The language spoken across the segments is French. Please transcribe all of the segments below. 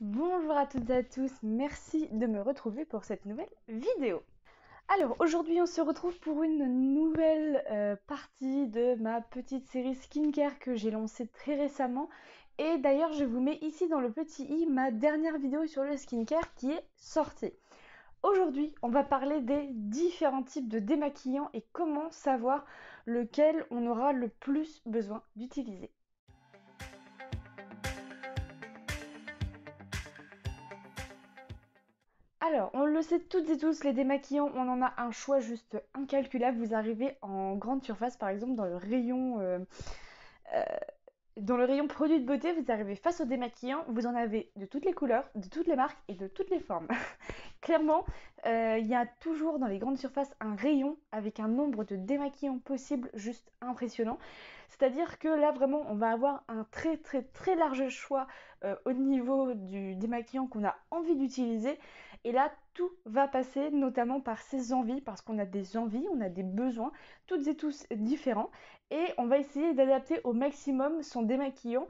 Bonjour à toutes et à tous, merci de me retrouver pour cette nouvelle vidéo. Alors aujourd'hui on se retrouve pour une nouvelle partie de ma petite série skincare que j'ai lancée très récemment. Et d'ailleurs je vous mets ici dans le petit i ma dernière vidéo sur le skincare qui est sortie. Aujourd'hui on va parler des différents types de démaquillants et comment savoir lequel on aura le plus besoin d'utiliser. Alors, on le sait toutes et tous, les démaquillants, on en a un choix juste incalculable. Vous arrivez en grande surface, par exemple, euh, dans le rayon produits de beauté, vous arrivez face aux démaquillants, vous en avez de toutes les couleurs, de toutes les marques et de toutes les formes. Clairement, il y a toujours dans les grandes surfaces un rayon avec un nombre de démaquillants possibles juste impressionnant. C'est-à-dire que là vraiment on va avoir un très large choix au niveau du démaquillant qu'on a envie d'utiliser. Et là tout va passer notamment par ses envies, parce qu'on a des envies, on a des besoins, toutes et tous différents. Et on va essayer d'adapter au maximum son démaquillant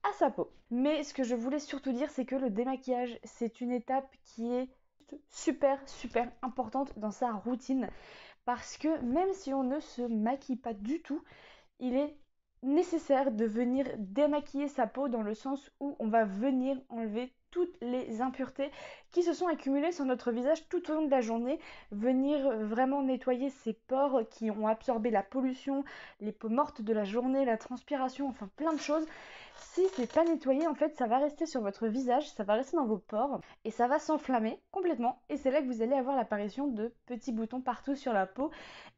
à sa peau. Mais ce que je voulais surtout dire, c'est que le démaquillage, c'est une étape qui est super importante dans sa routine, parce que même si on ne se maquille pas du tout, il est nécessaire de venir démaquiller sa peau, dans le sens où on va venir enlever toutes les impuretés qui se sont accumulées sur notre visage tout au long de la journée, venir vraiment nettoyer ces pores qui ont absorbé la pollution, les peaux mortes de la journée, la transpiration, enfin plein de choses. Si c'est pas nettoyé, en fait, ça va rester sur votre visage, ça va rester dans vos pores et ça va s'enflammer complètement. Et c'est là que vous allez avoir l'apparition de petits boutons partout sur la peau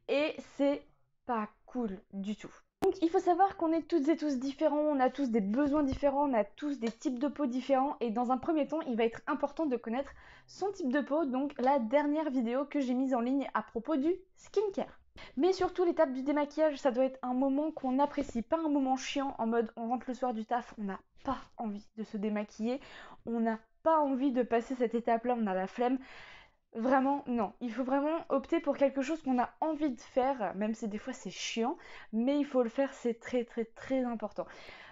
et c'est pas cool du tout. Donc il faut savoir qu'on est toutes et tous différents, on a tous des besoins différents, on a tous des types de peau différents, et dans un premier temps il va être important de connaître son type de peau, donc la dernière vidéo que j'ai mise en ligne à propos du skincare. Mais surtout l'étape du démaquillage, ça doit être un moment qu'on apprécie, pas un moment chiant en mode on rentre le soir du taf, on n'a pas envie de se démaquiller, on n'a pas envie de passer cette étape là, on a la flemme. Vraiment, non. Il faut vraiment opter pour quelque chose qu'on a envie de faire, même si des fois c'est chiant, mais il faut le faire, c'est très important.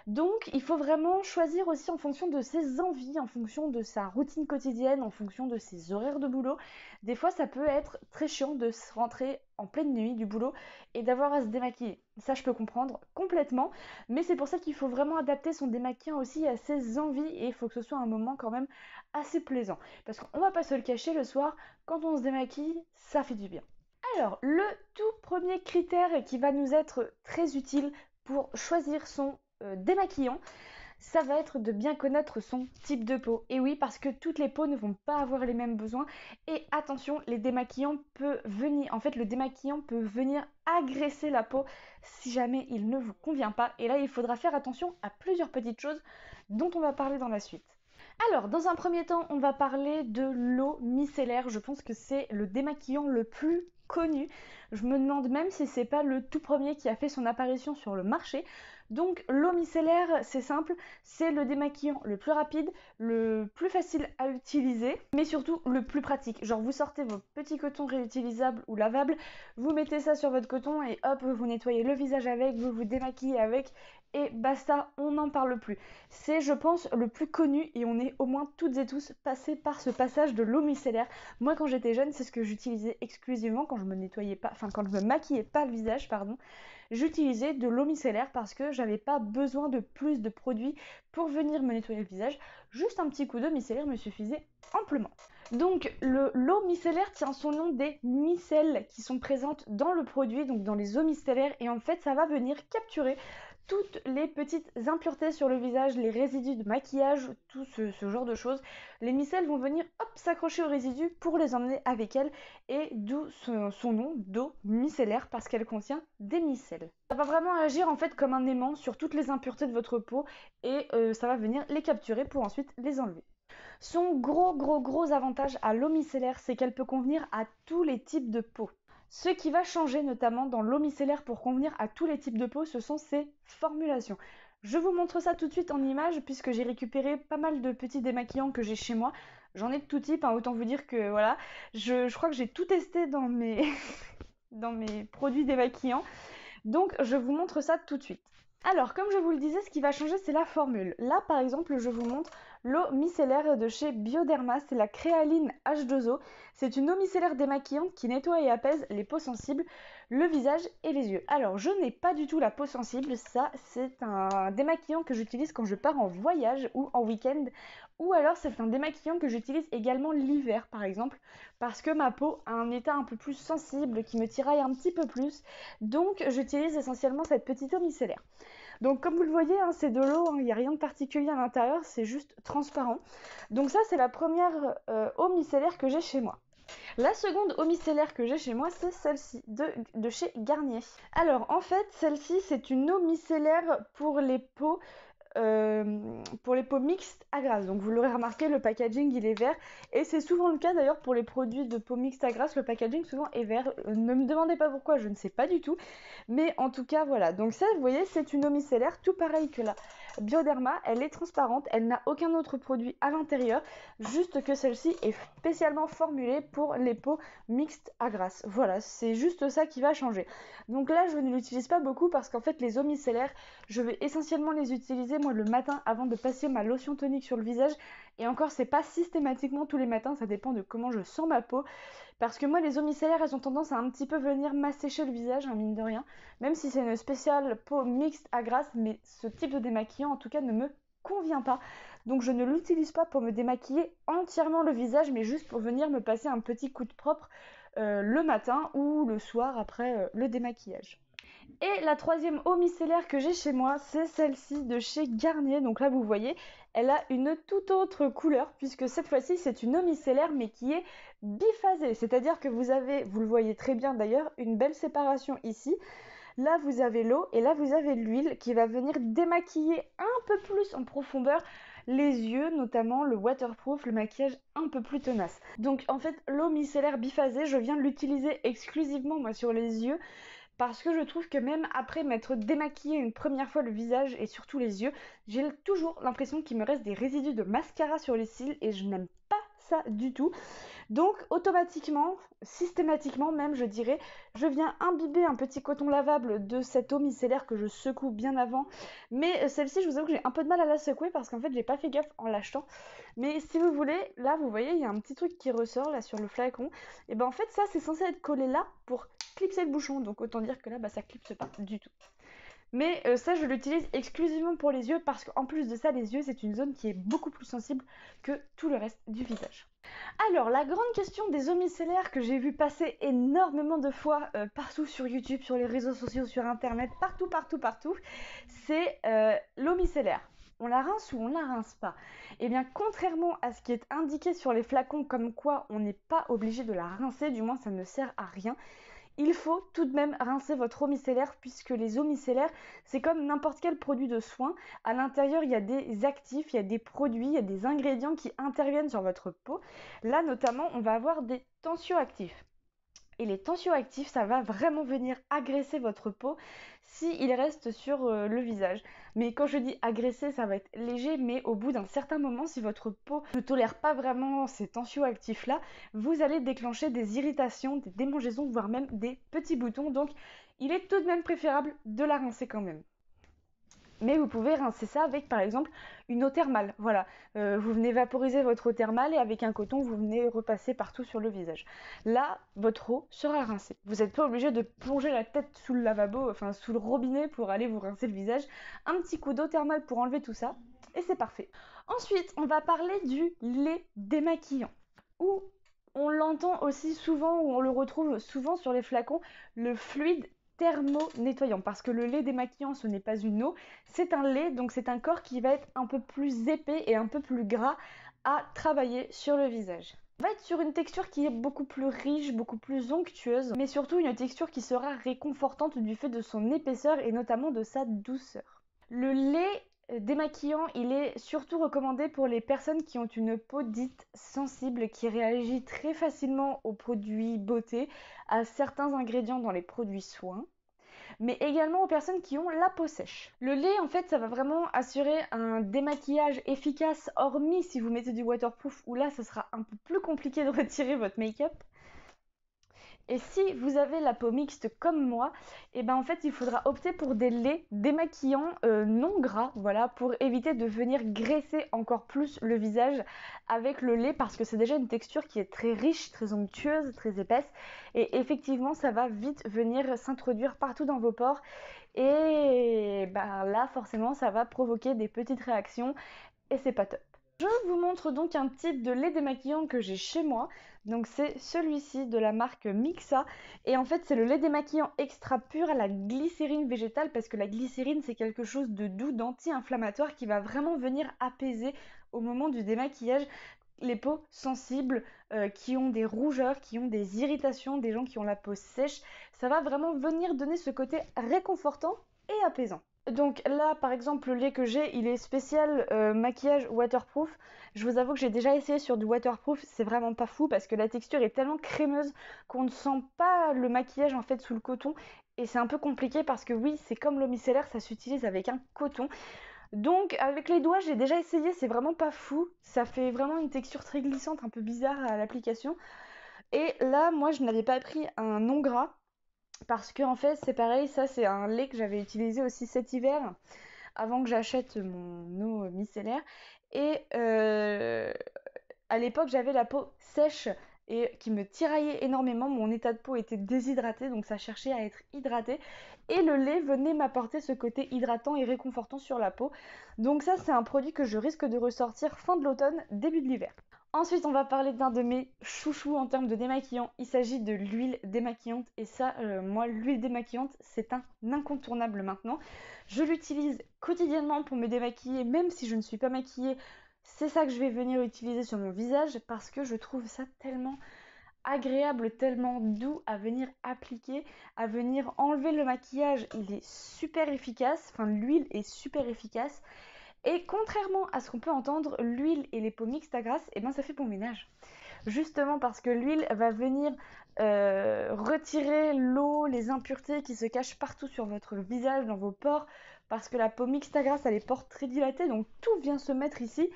Donc, il faut vraiment choisir aussi en fonction de ses envies, en fonction de sa routine quotidienne, en fonction de ses horaires de boulot. Des fois, ça peut être très chiant de se rentrer en pleine nuit du boulot et d'avoir à se démaquiller. Ça, je peux comprendre complètement, mais c'est pour ça qu'il faut vraiment adapter son démaquillant aussi à ses envies, et il faut que ce soit un moment quand même assez plaisant. Parce qu'on va pas se le cacher, le soir, quand on se démaquille, ça fait du bien. Alors, le tout premier critère qui va nous être très utile pour choisir son démaquillant, ça va être de bien connaître son type de peau. Et oui, parce que toutes les peaux ne vont pas avoir les mêmes besoins. Et attention, les démaquillants peuvent venir, en fait, le démaquillant peut venir agresser la peau si jamais il ne vous convient pas. Et là, il faudra faire attention à plusieurs petites choses dont on va parler dans la suite. Alors, dans un premier temps, on va parler de l'eau micellaire. Je pense que c'est le démaquillant le plus connu. Je me demande même si c'est pas le tout premier qui a fait son apparition sur le marché. Donc l'eau micellaire, c'est simple, c'est le démaquillant le plus rapide, le plus facile à utiliser, mais surtout le plus pratique. Genre vous sortez vos petits cotons réutilisables ou lavables, vous mettez ça sur votre coton et hop, vous nettoyez le visage avec, vous vous démaquillez avec, et basta, on n'en parle plus. C'est, je pense, le plus connu, et on est au moins toutes et tous passés par ce passage de l'eau micellaire. Moi, quand j'étais jeune, c'est ce que j'utilisais exclusivement quand je me nettoyais pas, enfin quand je me maquillais pas le visage, pardon. J'utilisais de l'eau micellaire parce que j'avais pas besoin de plus de produits pour venir me nettoyer le visage. Juste un petit coup d'eau micellaire me suffisait amplement. Donc l'eau micellaire tient son nom des micelles qui sont présentes dans le produit, donc dans les eaux micellaires, et en fait ça va venir capturer toutes les petites impuretés sur le visage, les résidus de maquillage, tout ce genre de choses. Les micelles vont venir hop s'accrocher aux résidus pour les emmener avec elles, et d'où son nom d'eau micellaire, parce qu'elle contient des micelles. Ça va vraiment agir en fait comme un aimant sur toutes les impuretés de votre peau, et ça va venir les capturer pour ensuite les enlever. Son gros avantage à l'eau micellaire, c'est qu'elle peut convenir à tous les types de peau. Ce qui va changer notamment dans l'eau micellaire pour convenir à tous les types de peau, ce sont ses formulations. Je vous montre ça tout de suite en image, puisque j'ai récupéré pas mal de petits démaquillants que j'ai chez moi. J'en ai de tout type, hein, autant vous dire que voilà, je crois que j'ai tout testé dans mes, dans mes produits démaquillants. Donc je vous montre ça tout de suite. Alors, comme je vous le disais, ce qui va changer, c'est la formule. Là, par exemple, je vous montre l'eau micellaire de chez Bioderma, c'est la Créaline H2O. C'est une eau micellaire démaquillante qui nettoie et apaise les peaux sensibles, le visage et les yeux. Alors, je n'ai pas du tout la peau sensible, ça c'est un démaquillant que j'utilise quand je pars en voyage ou en week-end, ou alors c'est un démaquillant que j'utilise également l'hiver par exemple, parce que ma peau a un état un peu plus sensible qui me tiraille un petit peu plus, donc j'utilise essentiellement cette petite eau micellaire. Donc comme vous le voyez, hein, c'est de l'eau, il n'y a rien de particulier à l'intérieur, c'est juste transparent. Donc ça c'est la première eau micellaire que j'ai chez moi. La seconde eau micellaire que j'ai chez moi, c'est celle-ci, de chez Garnier. Alors en fait, celle-ci c'est une eau micellaire pour les peaux mixtes à grasse. Donc vous l'aurez remarqué, le packaging il est vert et c'est souvent le cas d'ailleurs pour les produits de peau mixte à grasse, le packaging souvent est vert. Ne me demandez pas pourquoi, je ne sais pas du tout, mais en tout cas voilà. Donc ça vous voyez, c'est une eau micellaire tout pareil que la Bioderma, elle est transparente, elle n'a aucun autre produit à l'intérieur, juste que celle-ci est spécialement formulée pour les peaux mixtes à grasse. Voilà, c'est juste ça qui va changer. Donc là je ne l'utilise pas beaucoup parce qu'en fait les eaux micellaires, je vais essentiellement les utiliser moi le matin avant de passer ma lotion tonique sur le visage. Et encore, c'est pas systématiquement tous les matins, ça dépend de comment je sens ma peau. Parce que moi, les eaux micellaires, elles ont tendance à un petit peu venir m'assécher le visage, hein, mine de rien. Même si c'est une spéciale peau mixte à grasse, mais ce type de démaquillant, en tout cas, ne me convient pas. Donc je ne l'utilise pas pour me démaquiller entièrement le visage, mais juste pour venir me passer un petit coup de propre le matin ou le soir après le démaquillage. Et la troisième eau micellaire que j'ai chez moi, c'est celle-ci de chez Garnier. Donc là, vous voyez, elle a une toute autre couleur puisque cette fois-ci, c'est une eau micellaire mais qui est biphasée. C'est-à-dire que vous avez, vous le voyez très bien d'ailleurs, une belle séparation ici. Là, vous avez l'eau et là, vous avez l'huile qui va venir démaquiller un peu plus en profondeur les yeux, notamment le waterproof, le maquillage un peu plus tenace. Donc en fait, l'eau micellaire biphasée, je viens de l'utiliser exclusivement moi sur les yeux parce que je trouve que même après m'être démaquillé une première fois le visage et surtout les yeux, j'ai toujours l'impression qu'il me reste des résidus de mascara sur les cils et je n'aime pas ça du tout. Donc automatiquement, systématiquement même je dirais, je viens imbiber un petit coton lavable de cette eau micellaire que je secoue bien avant. Mais celle-ci, je vous avoue que j'ai un peu de mal à la secouer parce qu'en fait j'ai pas fait gaffe en l'achetant. Mais si vous voulez, là vous voyez il y a un petit truc qui ressort là sur le flacon. Et ben en fait ça c'est censé être collé là pour clipser le bouchon. Donc autant dire que là bah, ça clipse pas du tout. Mais ça, je l'utilise exclusivement pour les yeux parce qu'en plus de ça, les yeux, c'est une zone qui est beaucoup plus sensible que tout le reste du visage. Alors, la grande question des eaux micellaires que j'ai vu passer énormément de fois partout sur YouTube, sur les réseaux sociaux, sur Internet, partout, c'est l'eau micellaire. On la rince ou on la rince pas? Eh bien, contrairement à ce qui est indiqué sur les flacons comme quoi on n'est pas obligé de la rincer, du moins ça ne sert à rien, il faut tout de même rincer votre eau micellaire puisque les eaux micellaires, c'est comme n'importe quel produit de soin. À l'intérieur, il y a des actifs, il y a des produits, il y a des ingrédients qui interviennent sur votre peau. Là, notamment, on va avoir des tensioactifs. Et les tensioactifs, ça va vraiment venir agresser votre peau s'il reste sur le visage. Mais quand je dis agresser, ça va être léger, mais au bout d'un certain moment, si votre peau ne tolère pas vraiment ces tensioactifs-là, vous allez déclencher des irritations, des démangeaisons, voire même des petits boutons. Donc, il est tout de même préférable de la rincer quand même. Mais vous pouvez rincer ça avec par exemple une eau thermale. Voilà, vous venez vaporiser votre eau thermale et avec un coton, vous venez repasser partout sur le visage. Là, votre eau sera rincée. Vous n'êtes pas obligé de plonger la tête sous le lavabo, enfin sous le robinet pour aller vous rincer le visage. Un petit coup d'eau thermale pour enlever tout ça et c'est parfait. Ensuite, on va parler du lait démaquillant. Ou on l'entend aussi souvent, ou on le retrouve souvent sur les flacons, le fluide thermo-nettoyant parce que le lait démaquillant ce n'est pas une eau, c'est un lait, donc c'est un corps qui va être un peu plus épais et un peu plus gras à travailler sur le visage. On va être sur une texture qui est beaucoup plus riche, beaucoup plus onctueuse, mais surtout une texture qui sera réconfortante du fait de son épaisseur et notamment de sa douceur. Le lait démaquillant, il est surtout recommandé pour les personnes qui ont une peau dite sensible, qui réagit très facilement aux produits beauté, à certains ingrédients dans les produits soins, mais également aux personnes qui ont la peau sèche. Le lait, en fait, ça va vraiment assurer un démaquillage efficace, hormis si vous mettez du waterproof, où là, ce sera un peu plus compliqué de retirer votre make-up. Et si vous avez la peau mixte comme moi, et ben en fait il faudra opter pour des laits démaquillants non gras, voilà, pour éviter de venir graisser encore plus le visage avec le lait parce que c'est déjà une texture qui est très riche, très onctueuse, très épaisse et effectivement ça va vite venir s'introduire partout dans vos pores et ben là forcément ça va provoquer des petites réactions et c'est pas top. Je vous montre donc un type de lait démaquillant que j'ai chez moi. Donc c'est celui-ci de la marque Mixa. Et en fait c'est le lait démaquillant extra pur à la glycérine végétale parce que la glycérine c'est quelque chose de doux, d'anti-inflammatoire qui va vraiment venir apaiser au moment du démaquillage les peaux sensibles, qui ont des rougeurs, qui ont des irritations, des gens qui ont la peau sèche. Ça va vraiment venir donner ce côté réconfortant et apaisant. Donc là, par exemple, le lait que j'ai, il est spécial maquillage waterproof. Je vous avoue que j'ai déjà essayé sur du waterproof, c'est vraiment pas fou parce que la texture est tellement crémeuse qu'on ne sent pas le maquillage en fait sous le coton. Et c'est un peu compliqué parce que oui, c'est comme l'eau micellaire, ça s'utilise avec un coton. Donc avec les doigts, j'ai déjà essayé, c'est vraiment pas fou. Ça fait vraiment une texture très glissante, un peu bizarre à l'application. Et là, moi, je n'avais pas pris un non gras parce que en fait, c'est pareil, ça c'est un lait que j'avais utilisé aussi cet hiver avant que j'achète mon eau micellaire. Et à l'époque, j'avais la peau sèche et qui me tiraillait énormément. Mon état de peau était déshydraté, donc ça cherchait à être hydraté. Et le lait venait m'apporter ce côté hydratant et réconfortant sur la peau. Donc ça, c'est un produit que je risque de ressortir fin de l'automne, début de l'hiver. Ensuite, on va parler d'un de mes chouchous en termes de démaquillant. Il s'agit de l'huile démaquillante. Et ça, moi, l'huile démaquillante, c'est un incontournable maintenant. Je l'utilise quotidiennement pour me démaquiller, même si je ne suis pas maquillée. C'est ça que je vais venir utiliser sur mon visage parce que je trouve ça tellement agréable, tellement doux à venir appliquer, à venir enlever le maquillage. Il est super efficace, enfin l'huile est super efficace. Et contrairement à ce qu'on peut entendre, l'huile et les peaux mixtes à grasse, et ben ça fait bon ménage. Justement parce que l'huile va venir retirer l'eau, les impuretés qui se cachent partout sur votre visage, dans vos pores, parce que la peau mixte à grasse a les pores très dilatés, donc tout vient se mettre ici.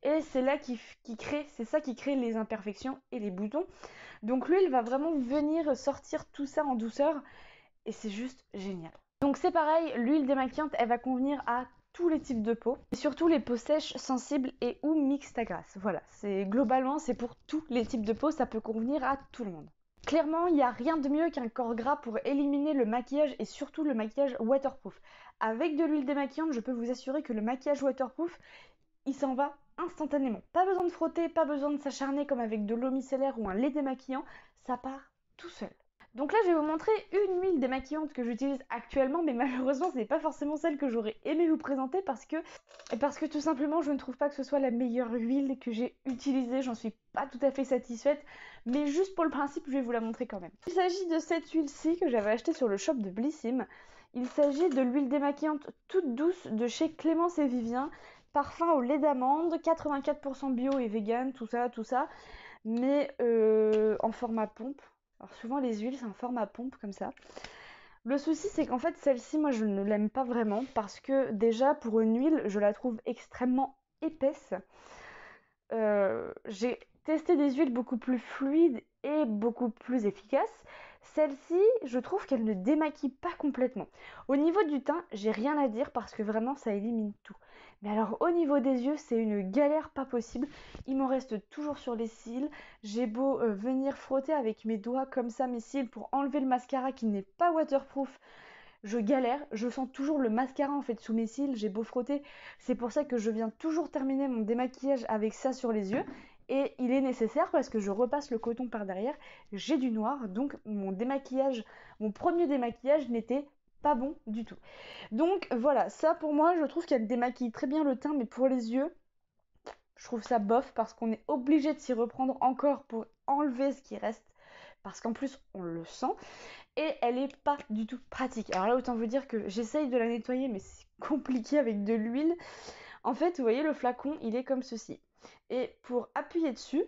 Et c'est là c'est ça qui crée les imperfections et les boutons. Donc l'huile va vraiment venir sortir tout ça en douceur et c'est juste génial. Donc c'est pareil, l'huile démaquillante, elle va convenir à tous les types de peau, et surtout les peaux sèches, sensibles et ou mixtes à grasse. Voilà, globalement c'est pour tous les types de peau, ça peut convenir à tout le monde. Clairement, il n'y a rien de mieux qu'un corps gras pour éliminer le maquillage et surtout le maquillage waterproof. Avec de l'huile démaquillante, je peux vous assurer que le maquillage waterproof, il s'en va instantanément. Pas besoin de frotter, pas besoin de s'acharner comme avec de l'eau micellaire ou un lait démaquillant, ça part tout seul. Donc là, je vais vous montrer une huile démaquillante que j'utilise actuellement, mais malheureusement, ce n'est pas forcément celle que j'aurais aimé vous présenter parce que tout simplement, je ne trouve pas que ce soit la meilleure huile que j'ai utilisée. J'en suis pas tout à fait satisfaite, mais juste pour le principe, je vais vous la montrer quand même. Il s'agit de cette huile-ci que j'avais achetée sur le shop de Blissim. Il s'agit de l'huile démaquillante toute douce de chez Clémence et Vivien. Parfum au lait d'amande, 84% bio et vegan, tout ça, mais en format pompe. Alors souvent les huiles c'est en format pompe comme ça. Le souci c'est qu'en fait celle-ci moi je ne l'aime pas vraiment parce que déjà pour une huile je la trouve extrêmement épaisse. J'ai testé des huiles beaucoup plus fluides et beaucoup plus efficaces. Celle-ci, je trouve qu'elle ne démaquille pas complètement. Au niveau du teint, j'ai rien à dire parce que vraiment ça élimine tout. Mais alors au niveau des yeux, c'est une galère pas possible. Il m'en reste toujours sur les cils. J'ai beau venir frotter avec mes doigts comme ça mes cils pour enlever le mascara qui n'est pas waterproof. Je galère, je sens toujours le mascara en fait sous mes cils, j'ai beau frotter. C'est pour ça que je viens toujours terminer mon démaquillage avec ça sur les yeux. Et il est nécessaire parce que je repasse le coton par derrière, j'ai du noir, donc mon démaquillage, mon premier démaquillage n'était pas bon du tout. Donc voilà, ça pour moi, je trouve qu'elle démaquille très bien le teint, mais pour les yeux, je trouve ça bof parce qu'on est obligé de s'y reprendre encore pour enlever ce qui reste, parce qu'en plus on le sent et elle est pas du tout pratique. Alors là, autant vous dire que j'essaye de la nettoyer, mais c'est compliqué avec de l'huile. En fait, vous voyez, le flacon, il est comme ceci. Et pour appuyer dessus,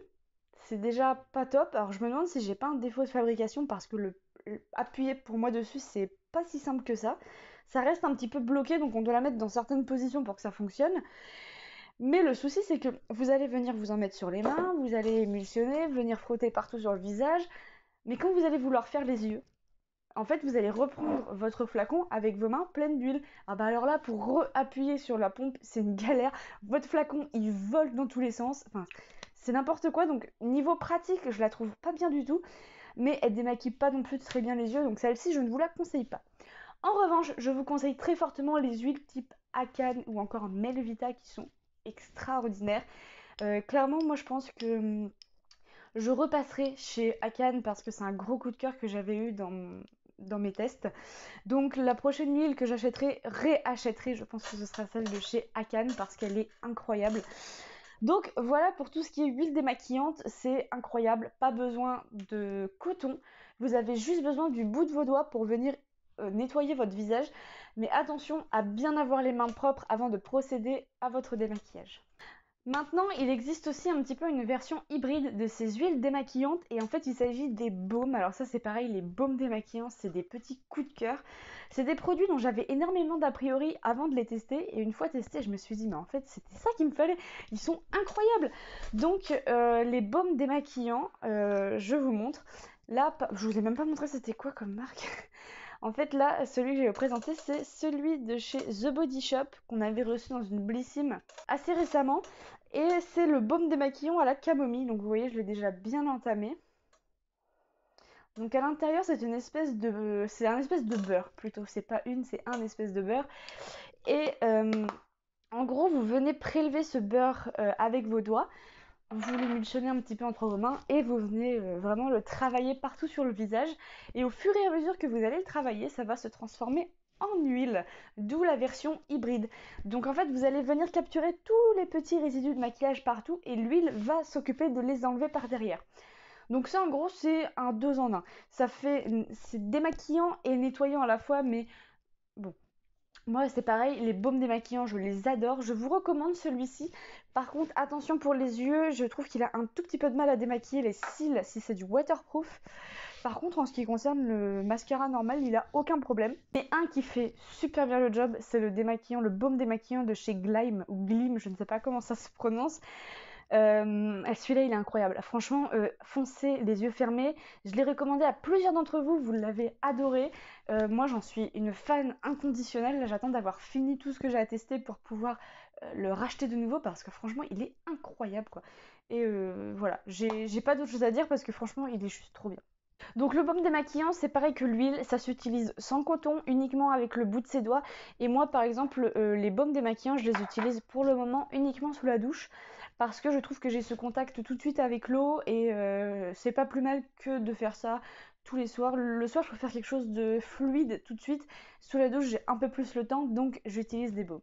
c'est déjà pas top. Alors je me demande si j'ai pas un défaut de fabrication parce que appuyer pour moi dessus, c'est pas si simple que ça. Ça reste un petit peu bloqué, donc on doit la mettre dans certaines positions pour que ça fonctionne. Mais le souci, c'est que vous allez venir vous en mettre sur les mains, vous allez émulsionner, venir frotter partout sur le visage. Mais quand vous allez vouloir faire les yeux, en fait, vous allez reprendre votre flacon avec vos mains pleines d'huile. Ah bah alors là, pour appuyer sur la pompe, c'est une galère. Votre flacon, il vole dans tous les sens. Enfin, c'est n'importe quoi. Donc, niveau pratique, je la trouve pas bien du tout. Mais elle démaquille pas non plus très bien les yeux. Donc, celle-ci, je ne vous la conseille pas. En revanche, je vous conseille très fortement les huiles type Akan ou encore Melvita qui sont extraordinaires. Clairement, moi, je pense que je repasserai chez Akan parce que c'est un gros coup de cœur que j'avais eu dans mes tests. Donc la prochaine huile que j'achèterai, réachèterai, je pense que ce sera celle de chez Akan parce qu'elle est incroyable. Donc voilà pour tout ce qui est huile démaquillante, c'est incroyable, pas besoin de coton, vous avez juste besoin du bout de vos doigts pour venir nettoyer votre visage, mais attention à bien avoir les mains propres avant de procéder à votre démaquillage. Maintenant, il existe aussi un petit peu une version hybride de ces huiles démaquillantes et en fait il s'agit des baumes. Alors ça c'est pareil, les baumes démaquillants c'est des petits coups de cœur. C'est des produits dont j'avais énormément d'a priori avant de les tester et une fois testés je me suis dit mais en fait c'était ça qu'il me fallait, ils sont incroyables. Donc les baumes démaquillants, je vous montre. Là, je vous ai même pas montré c'était quoi comme marque. En fait là, celui que je vais vous présenter c'est celui de chez The Body Shop qu'on avait reçu dans une Blissim assez récemment. Et c'est le baume démaquillant à la camomille. Donc vous voyez, je l'ai déjà bien entamé. Donc à l'intérieur, c'est un espèce de beurre plutôt. C'est pas c'est un espèce de beurre. Et en gros, vous venez prélever ce beurre avec vos doigts. Vous l'émulsionnez un petit peu entre vos mains et vous venez vraiment le travailler partout sur le visage. Et au fur et à mesure que vous allez le travailler, ça va se transformer en huile, d'où la version hybride. Donc en fait, vous allez venir capturer tous les petits résidus de maquillage partout et l'huile va s'occuper de les enlever par derrière. Donc ça en gros, c'est un 2 en 1. C'est démaquillant et nettoyant à la fois, mais bon, moi, c'est pareil, les baumes démaquillants, je les adore. Je vous recommande celui-ci. Par contre, attention pour les yeux, je trouve qu'il a un tout petit peu de mal à démaquiller les cils si c'est du waterproof. Par contre, en ce qui concerne le mascara normal, il a aucun problème. Et un qui fait super bien le job, c'est le démaquillant, le baume démaquillant de chez Gleam, ou Glim, je ne sais pas comment ça se prononce. Celui-là, il est incroyable. Franchement, foncez les yeux fermés. Je l'ai recommandé à plusieurs d'entre vous, vous l'avez adoré. Moi, j'en suis une fan inconditionnelle. Là, j'attends d'avoir fini tout ce que j'ai à tester pour pouvoir le racheter de nouveau parce que franchement, il est incroyable, quoi. Et voilà, j'ai pas d'autre chose à dire parce que franchement, il est juste trop bien. Donc le baume démaquillant, c'est pareil que l'huile, ça s'utilise sans coton, uniquement avec le bout de ses doigts. Et moi, par exemple, les baumes démaquillants, je les utilise pour le moment uniquement sous la douche parce que je trouve que j'ai ce contact tout de suite avec l'eau et c'est pas plus mal que de faire ça tous les soirs. Le soir, je préfère quelque chose de fluide tout de suite. Sous la douche, j'ai un peu plus le temps, donc j'utilise des baumes.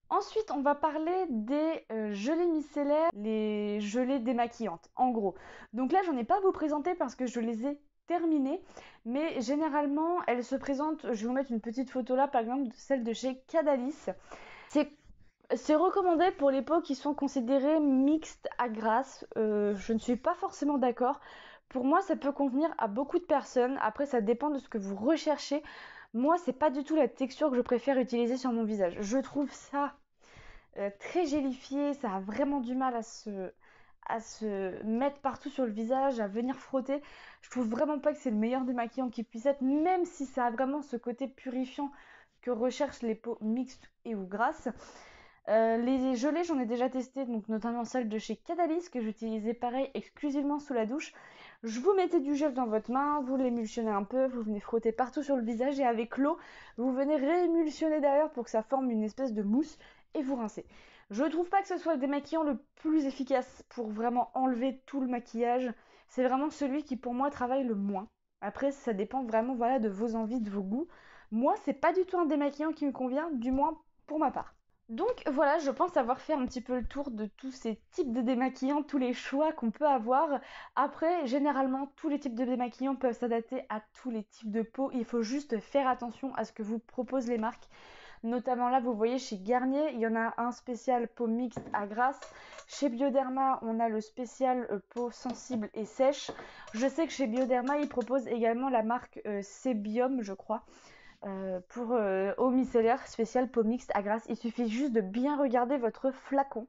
Ensuite, on va parler des gelées micellaires, les gelées démaquillantes, en gros. Donc là, j'en ai pas à vous présenter parce que je les ai terminées, mais généralement, elles se présentent, je vais vous mettre une petite photo là, par exemple, celle de chez Cadalis. C'est recommandé pour les peaux qui sont considérées mixtes à grasse. Je ne suis pas forcément d'accord. Pour moi, ça peut convenir à beaucoup de personnes. Après, ça dépend de ce que vous recherchez. Moi, c'est pas du tout la texture que je préfère utiliser sur mon visage. Je trouve ça très gélifié, ça a vraiment du mal à se mettre partout sur le visage, à venir frotter. Je trouve vraiment pas que c'est le meilleur démaquillant qui puisse être, même si ça a vraiment ce côté purifiant que recherchent les peaux mixtes et ou grasses. Les gelées, j'en ai déjà testé, donc notamment celle de chez Cadalis que j'utilisais pareil exclusivement sous la douche. Je vous mettez du gel dans votre main, vous l'émulsionnez un peu, vous venez frotter partout sur le visage et avec l'eau, vous venez réémulsionner derrière pour que ça forme une espèce de mousse et vous rincez. Je ne trouve pas que ce soit le démaquillant le plus efficace pour vraiment enlever tout le maquillage. C'est vraiment celui qui pour moi travaille le moins. Après, ça dépend vraiment voilà, de vos envies, de vos goûts. Moi, c'est pas du tout un démaquillant qui me convient, du moins pour ma part. Donc voilà, je pense avoir fait un petit peu le tour de tous ces types de démaquillants, tous les choix qu'on peut avoir. Après, généralement, tous les types de démaquillants peuvent s'adapter à tous les types de peau. Il faut juste faire attention à ce que vous proposent les marques. Notamment là, vous voyez chez Garnier, il y en a un spécial peau mixte à grasse. Chez Bioderma, on a le spécial peau sensible et sèche. Je sais que chez Bioderma, ils proposent également la marque Sebium, je crois. Pour eau micellaire spéciale peau mixte à grasse, il suffit juste de bien regarder votre flacon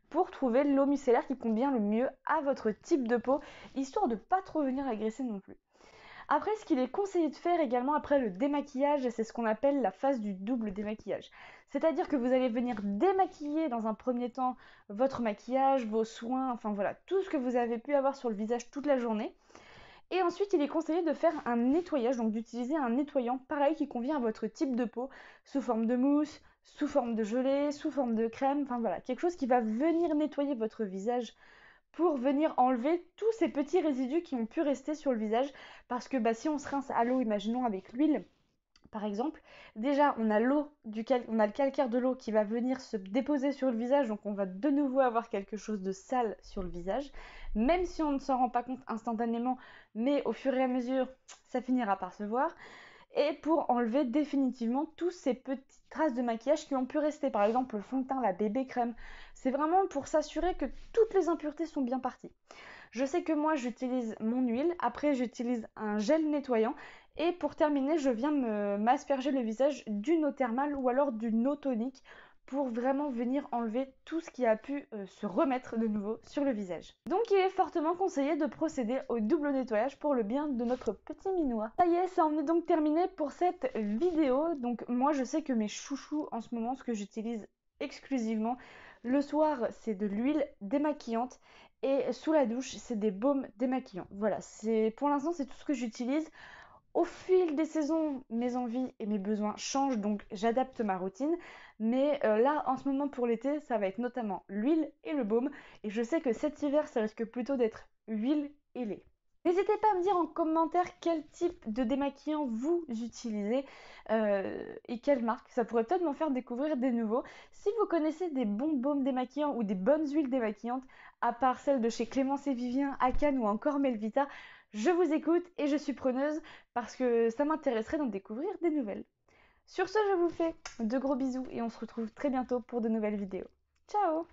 pour trouver l'eau micellaire qui convient le mieux à votre type de peau, histoire de pas trop venir agresser non plus. Après, ce qu'il est conseillé de faire également après le démaquillage, c'est ce qu'on appelle la phase du double démaquillage. C'est-à-dire que vous allez venir démaquiller dans un premier temps votre maquillage, vos soins, enfin voilà, tout ce que vous avez pu avoir sur le visage toute la journée. Et ensuite, il est conseillé de faire un nettoyage, donc d'utiliser un nettoyant pareil qui convient à votre type de peau, sous forme de mousse, sous forme de gelée, sous forme de crème, enfin voilà, quelque chose qui va venir nettoyer votre visage pour venir enlever tous ces petits résidus qui ont pu rester sur le visage. Parce que si on se rince à l'eau, imaginons avec l'huile, par exemple, déjà on a on a le calcaire de l'eau qui va venir se déposer sur le visage, donc on va de nouveau avoir quelque chose de sale sur le visage, même si on ne s'en rend pas compte instantanément, mais au fur et à mesure, ça finira par se voir. Et pour enlever définitivement tous ces petites traces de maquillage qui ont pu rester, par exemple le fond de teint, la bébé crème, c'est vraiment pour s'assurer que toutes les impuretés sont bien parties. Je sais que moi j'utilise mon huile, après j'utilise un gel nettoyant et pour terminer je viens m'asperger le visage d'une eau thermale ou alors d'une eau tonique pour vraiment venir enlever tout ce qui a pu se remettre de nouveau sur le visage. Donc il est fortement conseillé de procéder au double nettoyage pour le bien de notre petit minois. Ça y est, ça en est donc terminé pour cette vidéo. Donc moi je sais que mes chouchous en ce moment, ce que j'utilise exclusivement le soir, c'est de l'huile démaquillante et sous la douche, c'est des baumes démaquillants. Voilà, pour l'instant, c'est tout ce que j'utilise. Au fil des saisons, mes envies et mes besoins changent, donc j'adapte ma routine. Mais là, en ce moment pour l'été, ça va être notamment l'huile et le baume. Et je sais que cet hiver, ça risque plutôt d'être huile et lait. N'hésitez pas à me dire en commentaire quel type de démaquillant vous utilisez et quelle marque. Ça pourrait peut-être m'en faire découvrir des nouveaux. Si vous connaissez des bons baumes démaquillants ou des bonnes huiles démaquillantes, à part celles de chez Clémence et Vivien, Akan ou encore Melvita, je vous écoute et je suis preneuse parce que ça m'intéresserait d'en découvrir des nouvelles. Sur ce, je vous fais de gros bisous et on se retrouve très bientôt pour de nouvelles vidéos. Ciao!